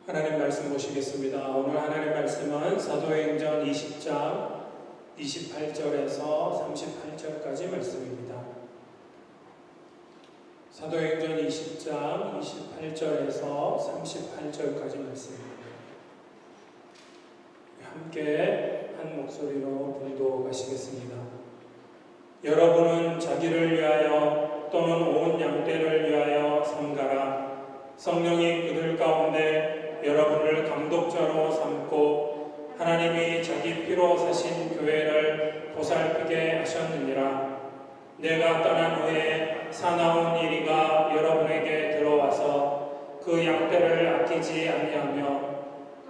하나님 말씀 보시겠습니다. 오늘 하나님 말씀은 사도행전 20장 28절에서 38절까지 말씀입니다. 사도행전 20장 28절에서 38절까지 말씀입니다. 함께 한 목소리로 봉독하시겠습니다. 여러분은 자기를 위하여 또는 온 양떼를 위하여 삼가라. 성령이 그들 가운데 여러분을 감독자로 삼고 하나님이 자기 피로 사신 교회를 보살피게 하셨느니라. 내가 떠난 후에 사나운 이리가 여러분에게 들어와서 그 양떼를 아끼지 아니하며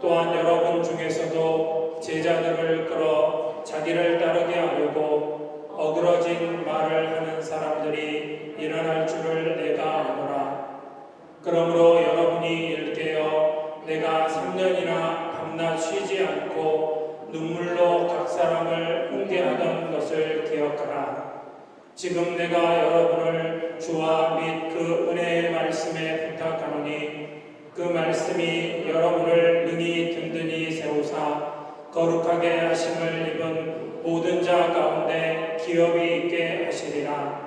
또한 여러분 중에서도 제자들을 끌어 자기를 따르게 하려고 어그러진 말을 하는 사람들이 일어날 줄을 내가 아노라. 그러므로 여러분이 일깨어 내가 3년이나 밤낮 쉬지 않고 눈물로 각 사람을 훈계하던 것을 기억하라. 지금 내가 여러분을 주와 및 그 은혜의 말씀에 부탁하노니 그 말씀이 여러분을 능히 든든히 세우사 거룩하게 하심을 입은 모든 자 가운데 기업이 있게 하시리라.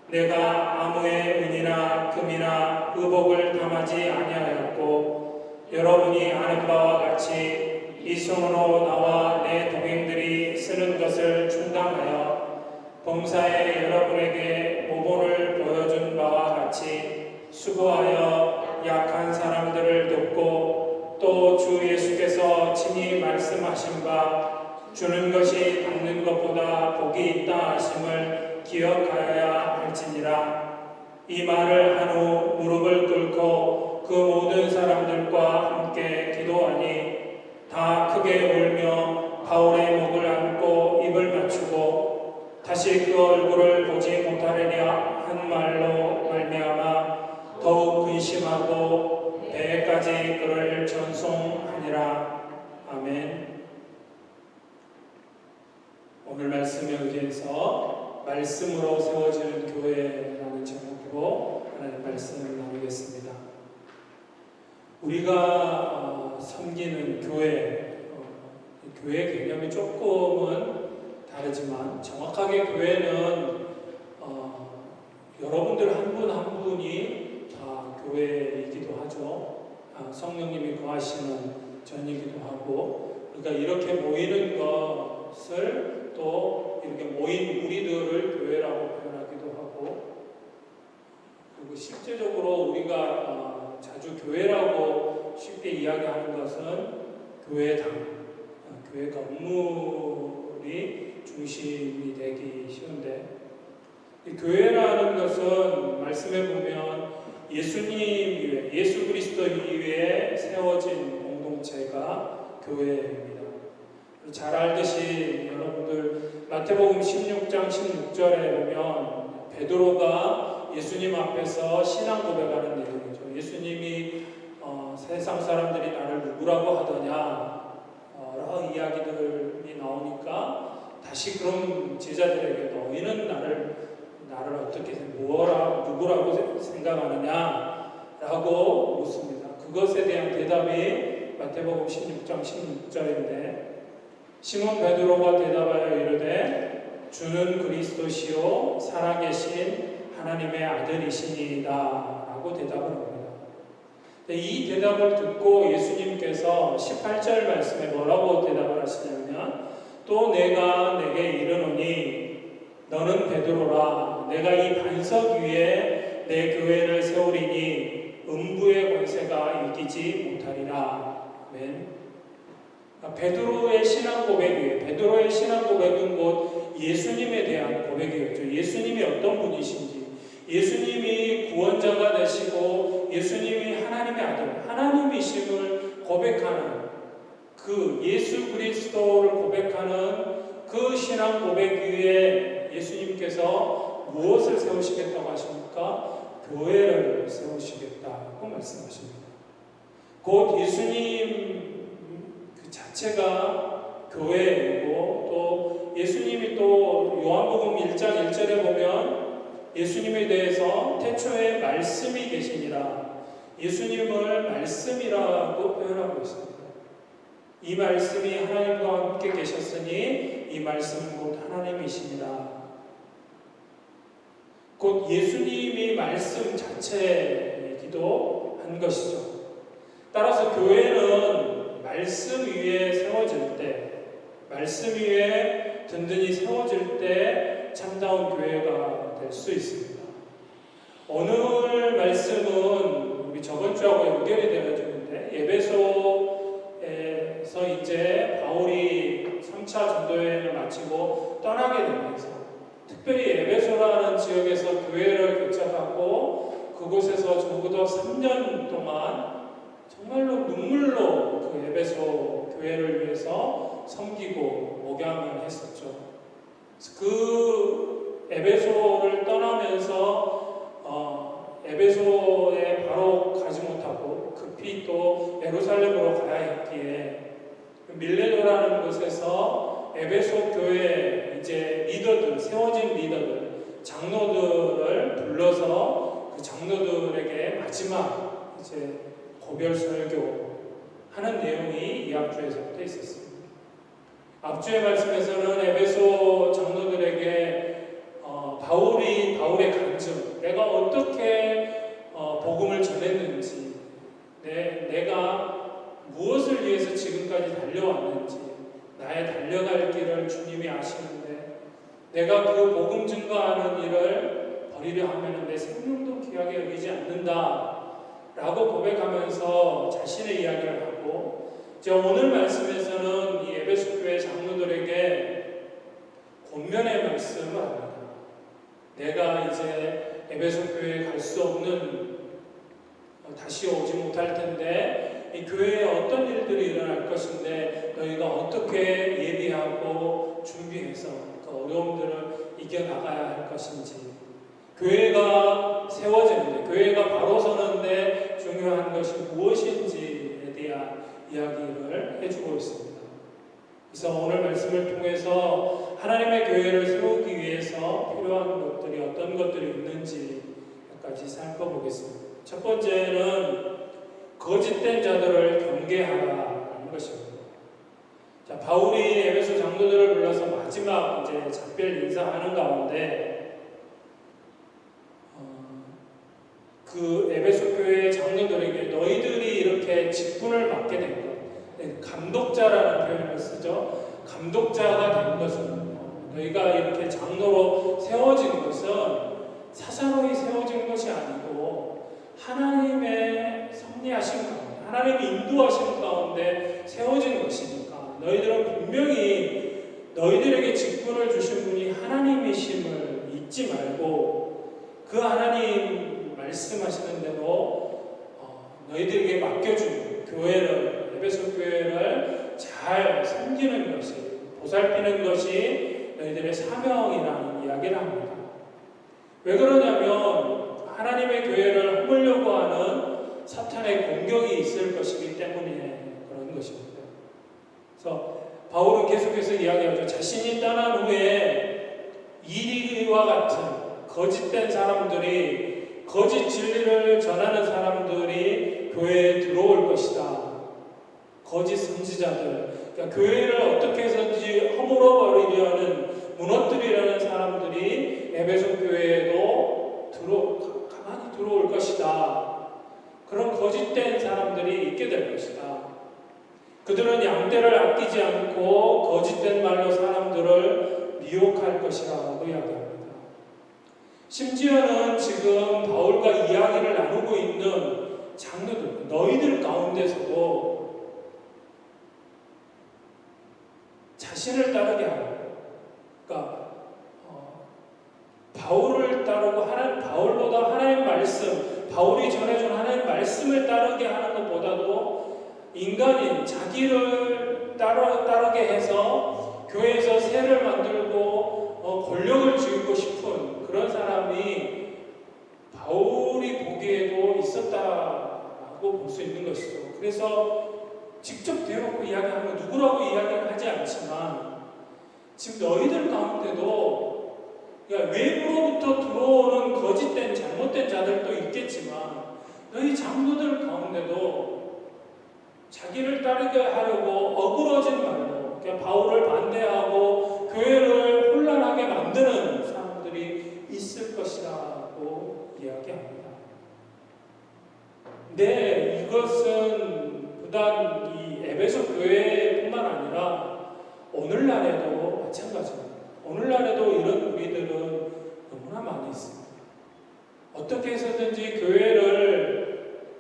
내가 아무의 은이나 금이나 의복을 담하지 아니하였고 여러분이 아는 바와 같이 이 손으로 나와 내 동행들이 쓰는 것을 충당하여 봉사에 여러분에게 모본을 보여준 바와 같이 수고하여 약한 사람들을 돕고 또 주 예수께서 친히 말씀하신 바 주는 것이 받는 것보다 복이 있다 하심을 기억하여야 할지니라. 이 말을 한 후 무릎을 꿇고 그 모든 사람들과 함께 기도하니 다 크게 울며 바울의 목을 안고 입을 맞추고 다시 그 얼굴을 보지 못하리라 한 말로 말미암아 더욱 근심하고 배에까지 그를 전송하니라. 아멘. 오늘 말씀에 의해서 말씀으로 세워지는 교회라는 제목으로 하나님 말씀을 나누겠습니다. 우리가 섬기는 교회, 교회 개념이 조금은 다르지만 정확하게 교회는 여러분들 한 분 한 분이 다 교회이기도 하죠. 성령님이 거하시는 전이기도 하고, 그러니까 이렇게 모이는 것을 또 이렇게 모인 우리들을 교회라고 표현하기도 하고, 그리고 실제적으로 우리가 자주 교회라고 쉽게 이야기하는 것은 교회당, 교회가 업무이 중심이 되기 쉬운데, 이 교회라는 것은 말씀해 보면 예수님 이외, 예수 그리스도 이외에 세워진 공동체가 교회입니다. 잘 알듯이 여러분들 마태복음 16장 16절에 보면 베드로가 예수님 앞에서 신앙 고백하는 내용이죠. 예수님이 세상 사람들이 나를 누구라고 하더냐 여러 이야기들이 나오니까 다시 그런 제자들에게 너희는 나를 어떻게 누구라고 생각하느냐라고 묻습니다. 그것에 대한 대답이 마태복음 16장 16절인데 시몬 베드로가 대답하여 이르되 주는 그리스도시요 살아계신 하나님의 아들이시니이다 라고 대답을 합니다. 이 대답을 듣고 예수님께서 18절 말씀에 뭐라고 대답을 하시냐면 또 내가 내게 이르노니 너는 베드로라. 내가 이 반석 위에 내 교회를 세우리니 음부의 권세가 이기지 못하리라. 아멘. 베드로의 신앙 고백이에요. 베드로의 신앙 고백은 곧 예수님에 대한 고백이었죠. 예수님이 어떤 분이신지, 예수님이 구원자가 되시고 예수님이 하나님의 아들, 하나님이심을 고백하는 그 예수 그리스도를 고백하는 그 신앙 고백 위에 예수님께서 무엇을 세우시겠다고 하십니까? 교회를 세우시겠다고 말씀하십니다. 곧 예수님 그 자체가 교회이고 또 예수님이 또 요한복음 1장 1절에 보면 예수님에 대해서 태초에 말씀이 계시니라. 예수님을 말씀이라고 표현하고 있습니다. 이 말씀이 하나님과 함께 계셨으니 이 말씀은 곧 하나님이십니다. 곧 예수님이 말씀 자체이기도 한 것이죠. 따라서 교회는 말씀 위에 세워질 때, 말씀 위에 든든히 세워질 때 참다운 교회가 될 수 있습니다. 오늘 말씀은 우리 저번 주하고 연결이 되어지는데, 에베소에서 이제 바울이 3차 전도여행을 마치고 떠나게 되면서 특별히 에베소라는 지역에서 교회를 개척하고 그곳에서 적어도 3년 동안 정말로 눈물로 그 에베소 교회를 위해서 섬기고 목양을 했었죠. 그 에베소를 떠나면서 에베소에 바로 가지 못하고 급히 또 예루살렘으로 가야 했기에 밀레도라는 곳에서 에베소 교회 이제 리더들, 세워진 리더들, 장로들을 불러서 그 장로들에게 마지막 이제 고별 설교 하는 내용이 이 앞주에서부터 있었습니다. 앞주의 말씀에서는 에베소 장로들에게 바울의 간증, 내가 어떻게 복음을 전했는지, 내가 무엇을 위해서 지금까지 달려왔는지, 나의 달려갈 길을 주님이 아시는데 내가 그 복음 증거하는 일을 버리려 하면 내 생명도 귀하게 여기지 않는다 라고 고백하면서 자신의 이야기를 하고, 오늘 말씀에서는 이 에베소 교회 장로들에게 권면의 말씀을 합니다. 내가 이제 에베소 교회에 갈 수 없는, 다시 오지 못할 텐데 이 교회에 어떤 일들이 일어날 것인데 너희가 어떻게 예비하고 준비해서 그 어려움들을 이겨나가야 할 것인지, 교회가 세워지는데, 교회가 바로 서는데 중요한 것이 무엇인지에 대한 이야기를 해주고 있습니다. 그래서 오늘 말씀을 통해서 하나님의 교회를 세우기 위해서 필요한 것들이 어떤 것들이 있는지까지 살펴보겠습니다. 첫 번째는 거짓된 자들을 경계하라는 것입니다. 바울이 에베소 장로들을 불러서 마지막 이제 작별 인사하는 가운데 그 에베소 교회 장로들에게 너희들이 이렇게 직분을 맡게 된 것, 감독자라는 표현을 쓰죠. 감독자가 된 것은, 너희가 이렇게 장로로 세워진 것은 사사로이 세워진 것이 아니고 하나님의 섭리하신 가운데, 하나님이 인도하신 가운데 세워진 것이니까 너희들은 분명히 너희들에게 직분을 주신 분이 하나님이심을 잊지 말고 그 하나님 말씀하시는 대로 너희들에게 맡겨준 교회를, 에베소 교회를 잘 섬기는 것이, 보살피는 것이 너희들의 사명이라는 이야기를 합니다. 왜 그러냐면 하나님의 교회를 허물려고 하는 사탄의 공격이 있을 것이기 때문에 그런 것입니다. 그래서 바울은 계속해서 이야기하죠. 자신이 떠난 후에 이리와 같은 거짓된 사람들이, 거짓 진리를 전하는 사람들이 교회에 들어올 것이다. 거짓 선지자들, 그러니까 교회를 어떻게 해서든지 허물어버리려는, 무너뜨리려는 사람들이 에베소 교회에도 가만히 들어올 것이다. 그런 거짓된 사람들이 있게 될 것이다. 그들은 양떼를 아끼지 않고 거짓된 말로 사람들을 미혹할 것이라고 이야기합니다. 심지어는 지금 바울과 이야기를 나누고 있는 장로들, 너희들 가운데서도 자신을 따르게 하고, 그러니까 바울을 따르고 바울보다 하나님 말씀, 바울이 전해준 하나님 말씀을 따르게 하는 것보다도 인간인 자기를 따르게 해서 교회에서 세를 만들고 권력을 쥐고 싶은 그런 사람이 바울이 보기에도 있었다고 볼 수 있는 것이죠. 그래서 직접 대놓고 이야기하면 누구라고 이야기는 하지 않지만 지금 너희들 가운데도, 그러니까 외부로부터 들어오는 거짓된 잘못된 자들도 있겠지만 너희 장로들 가운데도 자기를 따르게 하려고 어그러진 말로 바울을 반대하고 교회를 혼란하게 만드는 사람들이 있을 것이라고 이야기합니다. 근데 이것은 부단 이 에베소 교회뿐만 아니라 오늘날에도 마찬가지입니다. 오늘날에도 이런 우리들은 너무나 많이 있습니다. 어떻게 해서든지 교회를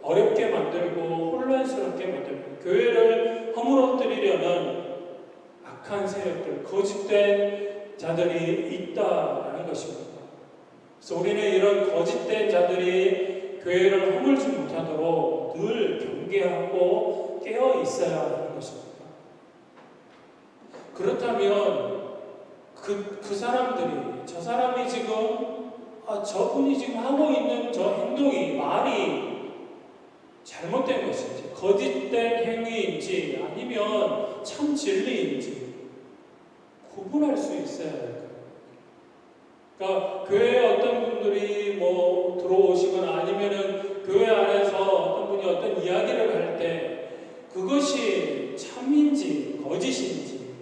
어렵게 만들고 혼란스럽게 만들고 교회를 허물어뜨리려는 악한 세력들, 거짓된 자들이 있다라는 것입니다. 그래서 우리는 이런 거짓된 자들이 교회를 허물지 못하도록 늘 경계하고 깨어 있어야 하는 것입니다. 그렇다면 그 사람들이, 저 사람이 지금 저분이 지금 하고 있는 저 행동이, 말이 잘못된 것인지, 거짓된 행위인지, 아니면 참 진리인지 구분할 수 있어야 할까요? 그러니까 교회에 어떤 분들이 뭐 들어오시거나 아니면은 교회 안에서 어떤 분이 어떤 이야기를 할 때 그것이 참인지 거짓인지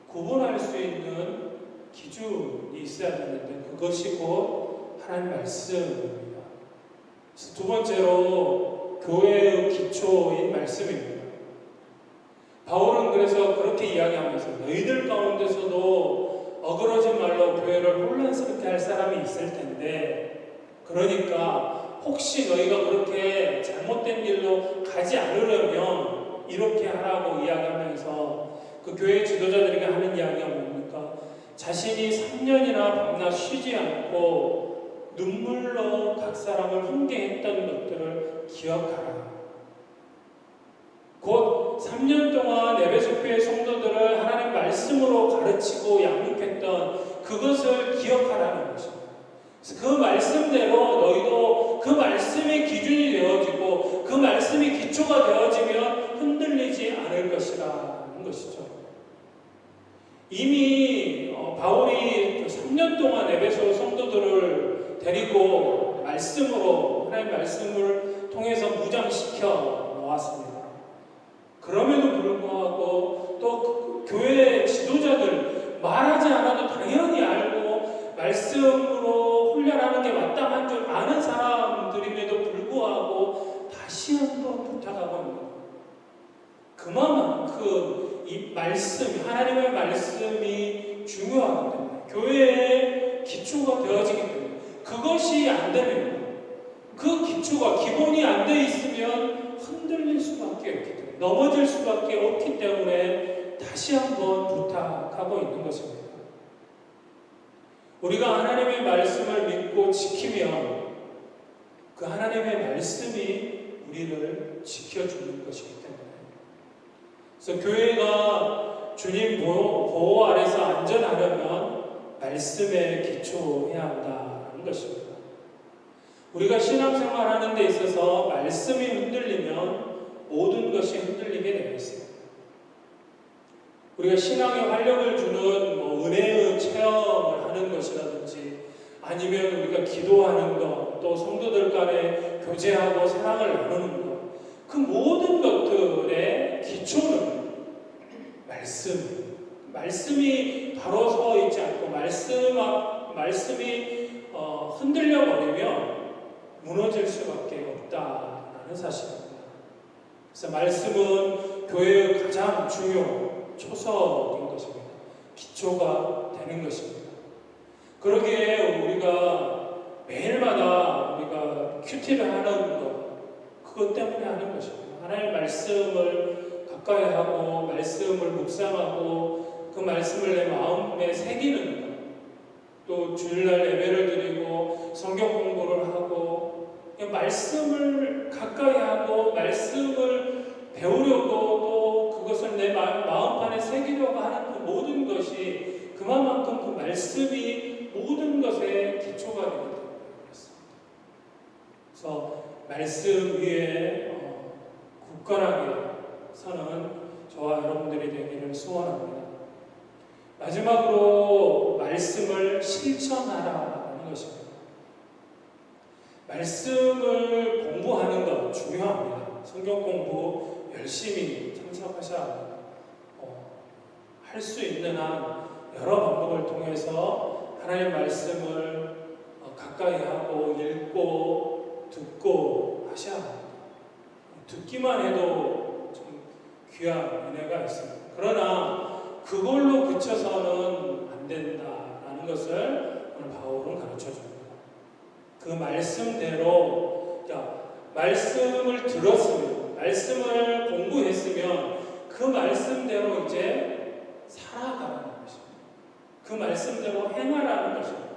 구분할 수 있는 기준이 있어야 되는데 그것이 곧 하나님의 말씀입니다. 두 번째로 교회의 기초인 말씀입니다. 바울은 그래서 그렇게 이야기하면서 너희들 가운데서도 어그러진 말로 교회를 혼란스럽게 할 사람이 있을 텐데 그러니까 혹시 너희가 그렇게 잘못된 길로 가지 않으려면 이렇게 하라고 이야기하면서 그 교회 지도자들에게 하는 이야기가 뭡니까? 자신이 3년이나 밤낮 쉬지 않고 눈물로 각 사람을 훈계했던 것들을 기억하라. 곧 3년 동안 에베소 교회 성도들을 하나님 말씀으로 가르치고 양육했던 그것을 기억하라는 것입니다. 그 말씀대로 너희도 그 말씀이 기준이 되어지고 그 말씀이 기초가 되어지면 흔들리지 않을 것이라는 것이죠. 이미 바울이 3년 동안 에베소 성도들을 데리고 말씀으로 하나님의 말씀을 통해서 무장시켜 놓았습니다. 그럼에도 불구하고 또 교회 지도자들 말하지 않아도 당연히 알고 말씀으로 훈련하는 게 마땅한 줄 아는 사람들임에도 불구하고 다시 한번 부탁하고 합니다. 그만큼 이 말씀, 하나님의 말씀이 중요하기 때문에 교회의 기초가 되어지기 때문에 그것이 안 되면 그 기초가 기본이 안 돼 있으면 흔들릴 수밖에 없기 때문에 넘어질 수밖에 없기 때문에 다시 한번 부탁하고 있는 것입니다. 우리가 하나님의 말씀을 믿고 지키면 그 하나님의 말씀이 우리를 지켜주는 것이기 때문에 그래서 교회가 주님 보호 아래서 안전하려면 말씀에 기초해야 한다는 것입니다. 우리가 신앙생활 하는 데 있어서 말씀이 흔들리면 모든 것이 흔들리게 되어 있습니다. 우리가 신앙에 활력을 주는 은혜의 체험을 하는 것이라든지 아니면 우리가 기도하는 것, 또 성도들 간에 교제하고 사랑을 나누는 것, 그 모든 것들의 기초는 말씀이 바로 서 있지 않고 말씀이 흔들려 버리면 무너질 수밖에 없다라는 사실입니다. 그래서 말씀은 교회의 가장 초석인 것입니다. 기초가 되는 것입니다. 그러기에 우리가 매일마다 우리가 큐티를 하는 것, 그것 때문에 하는 것입니다. 하나님의 말씀을 가까이 하고 말씀을 묵상하고 그 말씀을 내 마음에 새기는 것, 또 주일날 예배를 드리고 성경 공부를 하고 말씀을 가까이 하고 말씀을 배우려고 또 그것을 내 마음판에 새기려고 하는 그 모든 것이 그만큼 그 말씀이 모든 것의 기초가 되기 때문에 그렇습니다. 그래서 말씀 위에 굳건하게 서는 저와 여러분들이 되기를 소원합니다. 마지막으로 말씀을 실천하라는 것입니다. 말씀을 공부하는 것 중요합니다. 성경 공부 열심히 참석하셔야 합니다. 할 수 있는 한 여러 방법을 통해서 하나님 말씀을 가까이 하고 읽고 듣고 하셔야 합니다. 듣기만 해도 좀 귀한 은혜가 있습니다. 그러나 그걸로 그쳐서는 안 된다라는 것을 오늘 바울은 가르쳐 줍니다. 그 말씀대로, 말씀을 들었으면, 말씀을 공부했으면 그 말씀대로 이제 살아가라는 것입니다. 그 말씀대로 행하라는 것입니다.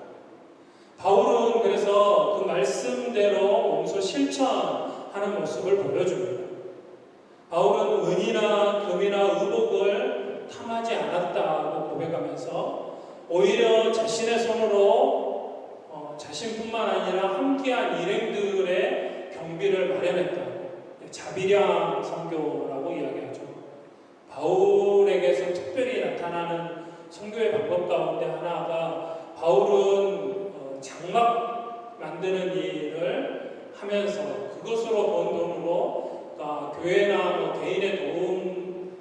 바울은 그래서 그 말씀대로 몸소 실천하는 모습을 보여줍니다. 바울은 은이나 금이나 의복을 탐하지 않았다고 고백하면서 오히려 자신의 손으로 자신뿐만 아니라 함께한 일행들의 경비를 마련했다고, 자비량 선교라고 이야기하죠. 바울에게서 특별히 나타나는 선교의 방법 가운데 하나가 바울은 장막 만드는 일을 하면서 그것으로 번 돈으로 교회나 개인의 도움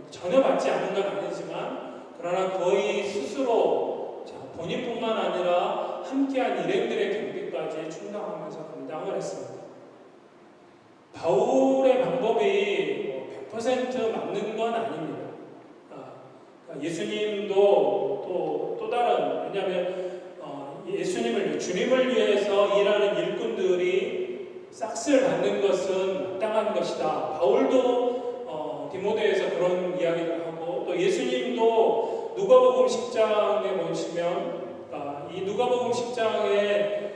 전혀 받지 않은 건 아니지만, 그러나 거의 스스로 본인뿐만 아니라 함께한 일행들의 경비까지 충당하면서 감당을 했습니다. 바울의 방법이 100% 맞는 건 아닙니다. 예수님도 또 다른, 왜냐하면 주님을 위해서 일하는 일꾼들이 싹쓸 받는 것은 마땅한 것이다. 바울도 디모데에서 그런 이야기를 하고, 또 예수님도 누가복음 10장에 보시면 이 누가복음 10장에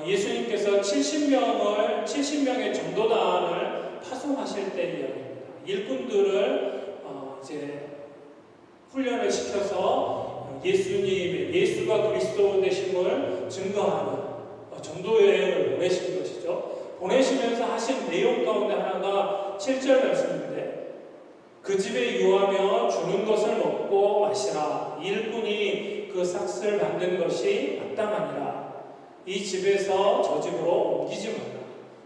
예수님께서 70명의 전도단을 파송하실 때 이야기입니다. 일꾼들을 이제 훈련을 시켜서 예수가 그리스도 되심을 증거하는 전도 여행을 보내신 것이죠. 보내시면서 하신 내용 가운데 하나가 7절 말씀인데, 그 집에 유하며 주는 것을 먹고 마시라. 일꾼이 그 삭슬 받는 것이 마땅하니라. 이 집에서 저 집으로 옮기지 마라.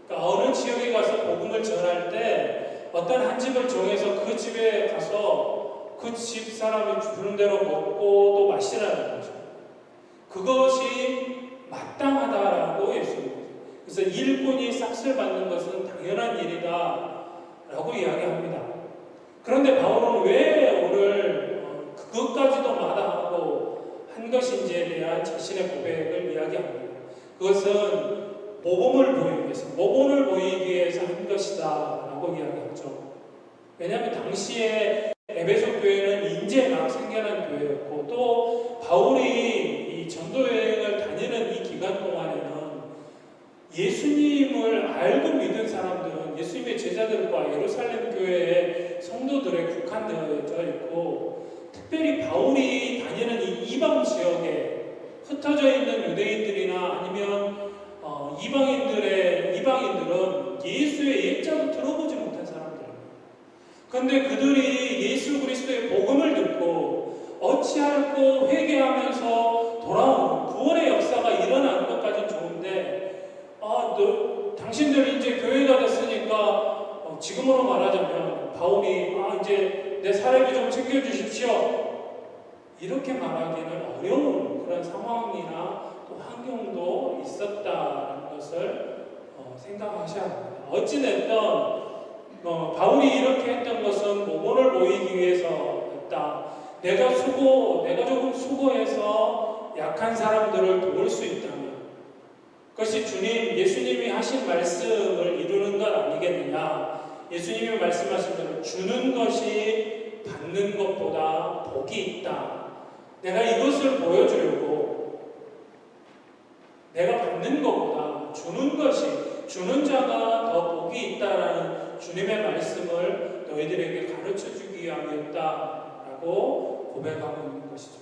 그러니까 어느 지역에 가서 복음을 전할 때 어떤 한 집을 정해서 그 집에 가서 그 집 사람이 주는 대로 먹고 또 마시라는 거죠. 그것이 마땅하다라고 예수님. 그래서 일꾼이 삭슬 받는 것은 당연한 일이다라고 이야기합니다. 그런데 바울은 왜 오늘 그것까지도 마다하고 한 것인지에 대한 자신의 고백을 이야기합니다. 그것은 모범을 보이기 위해서 한 것이다라고 이야기하죠. 왜냐하면 당시에 에베소 교회는 이제 막 생겨난 교회였고, 또 바울이 이 전도 여행을 다니는 이 기간 동안에는 예수님을 알고 믿은 사람들은 예수님의 제자들과 예루살렘 교회의 성도들에 국한되어져 있고, 특별히 바울이 다니는 이 이방 지역에 흩어져 있는 유대인들이나 아니면 이방인들은 예수의 옛자도 들어보지 못한 사람들입니다. 그런데 그들이 예수 그리스도의 복음을 듣고 어찌할꼬 회개하면서 돌아오는 구원의 역사가 일어나는 것까지는 좋은데, 당신들이 이제 교회가 됐으니까 지금으로 말하자면 바울이 이제 내 사례비 좀 챙겨주십시오, 이렇게 말하기는 어려운 그런 상황이나 또 환경도 있었다는 것을 생각하셔야 합니다. 어찌됐든 바울이 이렇게 했던 것은 모범을 보이기 위해서였다. 내가 조금 수고해서 약한 사람들을 도울 수 있다면 그것이 예수님이 하신 말씀을 이루는 것 아니겠느냐. 예수님이 말씀하신 대로 주는 것이 받는 것보다 복이 있다. 내가 이것을 보여주려고 내가 받는 것보다 주는 자가 더 복이 있다라는 주님의 말씀을 너희들에게 가르쳐주기 위함이었다라고 고백하고 있는 것이죠.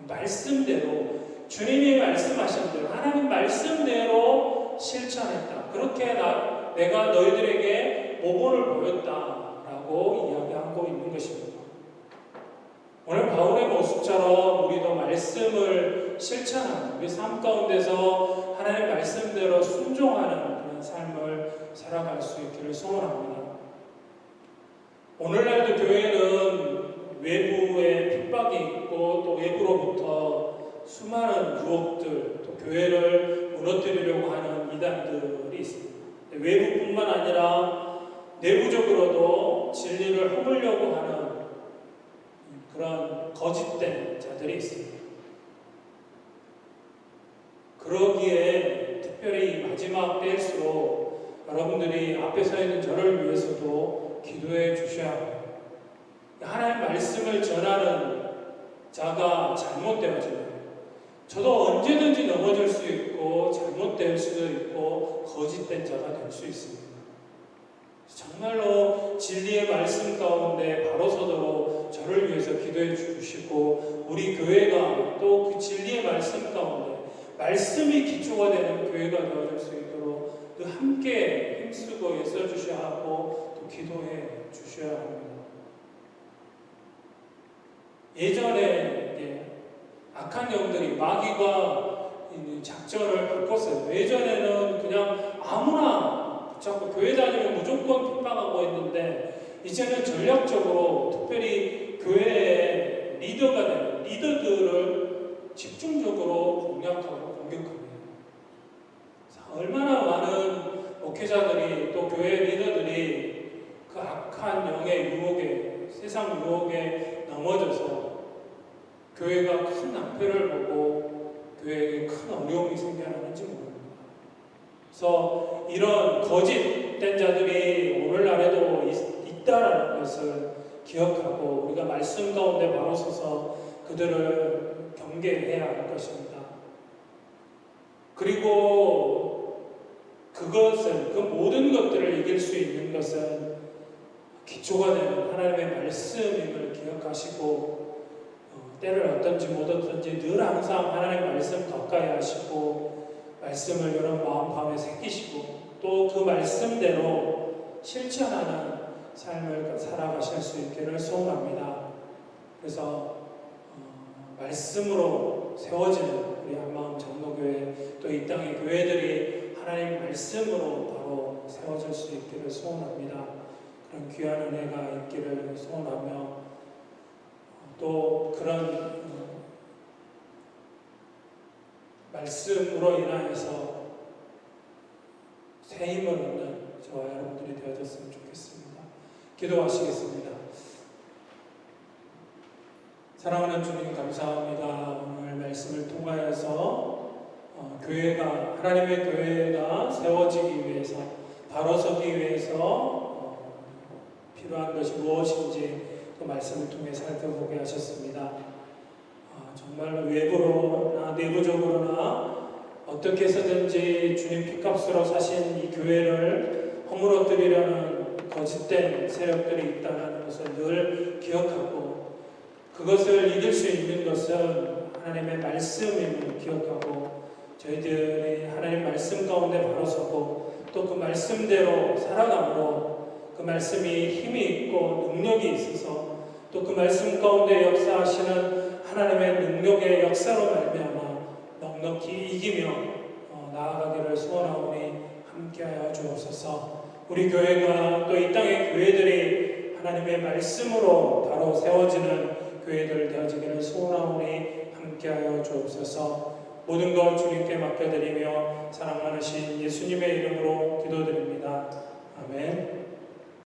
말씀대로, 주님이 말씀하신 대로, 하나님 말씀대로 실천했다. 그렇게 내가 너희들에게 모범을 보였다라고 이야기하고 있는 것입니다. 오늘 바울의 모습처럼 우리도 말씀을 실천하는, 우리 삶 가운데서 하나님의 말씀대로 순종하는 그런 삶을 살아갈 수 있기를 소원합니다. 오늘날도 교회는 외부의 핍박이 있고 또 외부로부터 수많은 유혹들, 또 교회를 무너뜨리려고 하는 이단들이 있습니다. 외부뿐만 아니라 내부적으로도 진리를 허물려고 하는 그런 거짓된 자들이 있습니다. 그러기에 특별히 마지막 때일수록 여러분들이 앞에 서 있는 저를 위해서도 기도해 주셔야 합니다. 하나님의 말씀을 전하는 자가 잘못되어지면 저도 언제든지 넘어질 수 있고 잘못될 수도 있고 거짓된 자가 될 수 있습니다. 정말로 진리의 말씀 가운데 바로 서도록 저를 위해서 기도해 주시고 우리 교회가 또 그 진리의 말씀 가운데 말씀이 기초가 되는 교회가 되어질 수 있도록 그 함께 힘쓰고 애써 주셔야 하고 또 기도해 주셔야 합니다. 예전에 악한 영들이 마귀가 작전을 바꿨어요. 예전에는 그냥 아무나 붙잡고 교회 다니면 무조건 핍박하고 있는데 이제는 전략적으로 특별히 교회의 리더가 되는 리더들을 집중적으로 공략하고 공격합니다. 얼마나 많은 목회자들이 또 교회 리더들이 그 악한 영의 유혹에 세상 유혹에 넘어져서 교회가 큰 낭패를 보고 교회에 큰 어려움이 생겨나는지 모릅니다. 그래서 이런 거짓된 자들이 오늘날에도 있다라는 것을 기억하고 우리가 말씀 가운데 바로 서서 그들을 경계해야 할 것입니다. 그리고 그것은 그 모든 것들을 이길 수 있는 것은 기초가 되는 하나님의 말씀임을 기억하시고 때를 어떤지 못 어떤지 늘 항상 하나님의 말씀 가까이 하시고 말씀을 여러분 마음 밤에 새기시고 또 그 말씀대로 실천하는 삶을 살아가실 수 있기를 소원합니다. 그래서 말씀으로 세워지는 우리 한마음 장로교회 또 이 땅의 교회들이 하나님 말씀으로 바로 세워질 수 있기를 소원합니다. 그런 귀한 은혜가 있기를 소원하며 또 그런 말씀으로 인하여서 새 힘을 얻는 저와 여러분들이 되어졌으면 좋겠습니다. 기도하시겠습니다. 사랑하는 주님 감사합니다. 오늘 말씀을 통하여서 교회가 하나님의 교회가 세워지기 위해서 바로 서기 위해서 필요한 것이 무엇인지 그 말씀을 통해 살펴보게 하셨습니다. 정말로 외부로나 내부적으로나 어떻게 해서든지 주님 핏값으로 사신 이 교회를 허물어뜨리려는 거짓된 세력들이 있다는 것을 늘 기억하고 그것을 이길 수 있는 것은 하나님의 말씀임을 기억하고 저희들이 하나님 말씀 가운데 바로 서고 또 그 말씀대로 살아감으로 그 말씀이 힘이 있고 능력이 있어서 또 그 말씀 가운데 역사하시는 하나님의 능력의 역사로 말미암아 넉넉히 이기며 나아가기를 소원하오니 함께하여 주옵소서. 우리 교회가 또 이 땅의 교회들이 하나님의 말씀으로 바로 세워지는 교회들 되어지기를 소원하오니 함께하여 주옵소서. 모든 것 주님께 맡겨드리며 사랑 많으신 예수님의 이름으로 기도드립니다. 아멘.